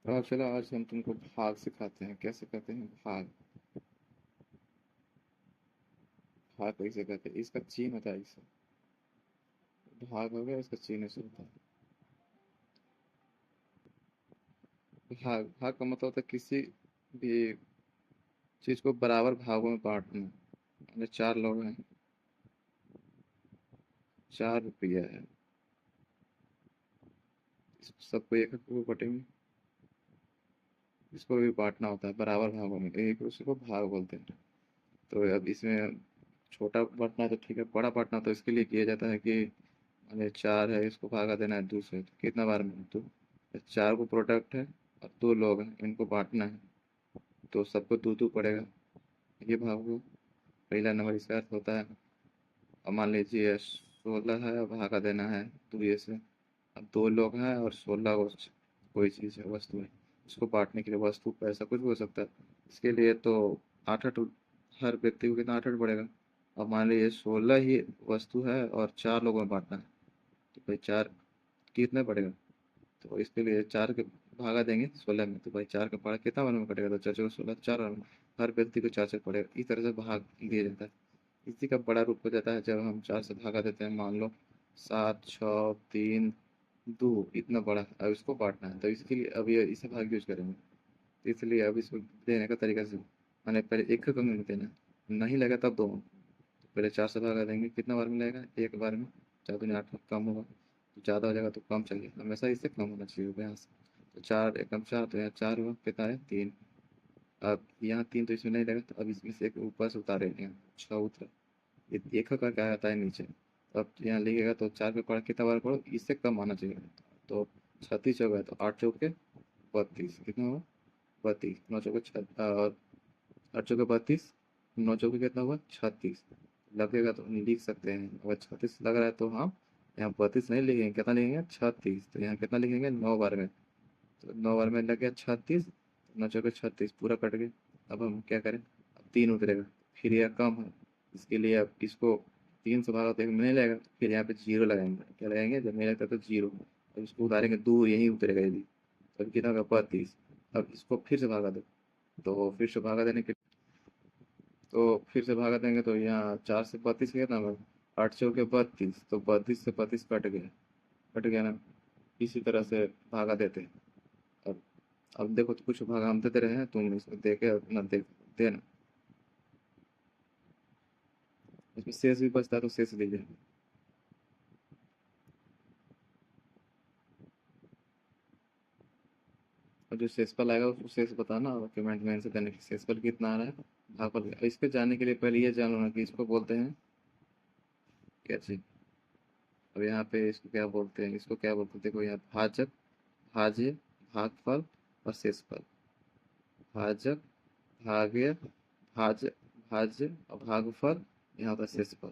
और चलो आज हम तुमको भाग सिखाते हैं, कैसे करते हैं भाग। भाग कैसे करते हैं, इसका चिन्ह होता है। इससे भाग हो गया, इसका चिन्ह से होता है। भाग भाग का मतलब होता है किसी भी चीज को बराबर भागों में बांटना। मतलब 4 लोग हैं, 4 रुपया है, सबको एक एक रुपये बटेंगे। इसको भी बांटना होता है बराबर भागों में, एक दूसरे को भाग बोलते हैं। तो अब इसमें छोटा बांटना है तो ठीक है, बड़ा बांटना तो इसके लिए किया जाता है कि माने 4 है, इसको भागा देना है 2 से, तो कितना बार में 2। 4 को प्रोडक्ट है और 2 लोग हैं, इनको बांटना है, तो सबको 2 2 पड़ेगा। ये भाग हुआ। पहला नंबर इसका अर्थ होता है। अब मान लीजिए 16 है, अब भागा देना है 2 ये से। अब 2 लोग हैं और 16 कोई चीज़ है, वस्तु है, उसको बांटने के लिए, वस्तु पैसा कुछ भी हो सकता है, इसके लिए तो 8 8, हर व्यक्ति को कितना 8 8 पड़ेगा। अब मान लीजिए 16 ही वस्तु है और 4 लोगों में बांटना है, तो भाई 4 कितने पड़ेगा। तो इसके लिए 4 के भागा देंगे 16 में, तो भाई 4 का पड़ा कितना बार में कटेगा, तो 4 4 16, 4 बार में। हर व्यक्ति को 4 4 पड़ेगा, इस तरह से भाग दिया जाता है। इसी का बड़ा रूप हो जाता है जब हम 4 से भागा देते हैं। मान लो 7 6 3 2, इतना बड़ा, अब इसको बांटना है, तो इसके लिए अब ये इसे भाग यूज करेंगे। तो इसलिए अब इसको देने का तरीका से मैंने पहले एक को में देना है, नहीं लगा तब दो। तो पहले 4 से भागा देंगे, कितना बार मिलेगा, एक बार में। 4 दूनी 8 में कम होगा, तो ज़्यादा हो जाएगा तो कम चाहिए, हमेशा इससे कम होना चाहिए यहाँ से। तो 4 एकम 4, तो यहाँ 4 हुआ, कितना है 3। अब यहाँ 3 तो इसमें नहीं लगा, तो अब इसमें से एक ऊपर से उतारे, यहाँ 6 उतरा। ये एक का क्या आता है नीचे। तो अब यहाँ लिखेगा तो 4 पे पढ़ा कितना बार पढ़ो, इससे कम आना चाहिए। तो 36 हो गया, तो 8 चौके 32, कितना हुआ 32, 9 चौके और 8 चौके 32, 9 चौके कितना हुआ 36। लगेगा तो लिख सकते हैं, अगर 36 लग रहा है तो हम यहाँ 32 नहीं लिखेंगे, कितना लिखेंगे 36, तो यहाँ कितना लिखेंगे 9 बार में। तो 9 बार में लग गया 36, 9 चौके 36 पूरा कट गया। अब हम क्या करें, अब 3 उतरेगा, फिर यह कम है, इसके लिए अब इसको 3 से भागा तो एक में नहीं लगेगा, फिर यहाँ पे जीरो लगाएंगे, क्या लगाएंगे, जब नहीं लगता तो जीरो। अब इसको उतारेंगे, 2 यहीं उतरेगा यदि, तो अब कितना होगा 32। अब इसको फिर से भागा दो, तो फिर से भागा देने के, तो फिर से भागा देंगे तो यहाँ 4 से 32 कितना होगा, 8 चौके 32, तो 32 से 32 कट गया, कट गया ना। इसी तरह से भागा देते हैं। अब देखो, तो कुछ भाग हम देते रहे हैं, तुम इसको देखे अपना देख देना। इसमें शेष भी बचता है तो शेष लीजिए। और जो शेषफल आएगा उसको शेष बताना, और कमेंट में आंसर देने की शेषफल कितना आ रहा है, भागफल क्या। इसके जानने के लिए पहले ये जान लो ना कि इसको बोलते हैं क्या चीज। अब यहाँ पे इसको क्या बोलते हैं, इसको क्या बोलते हैं, देखो यहाँ भाजक, भाज्य, भागफल और शेषफल। भाजक, भाग्य, भाज्य, भाज्य और भागफल, यहाँ होता है शेषफल।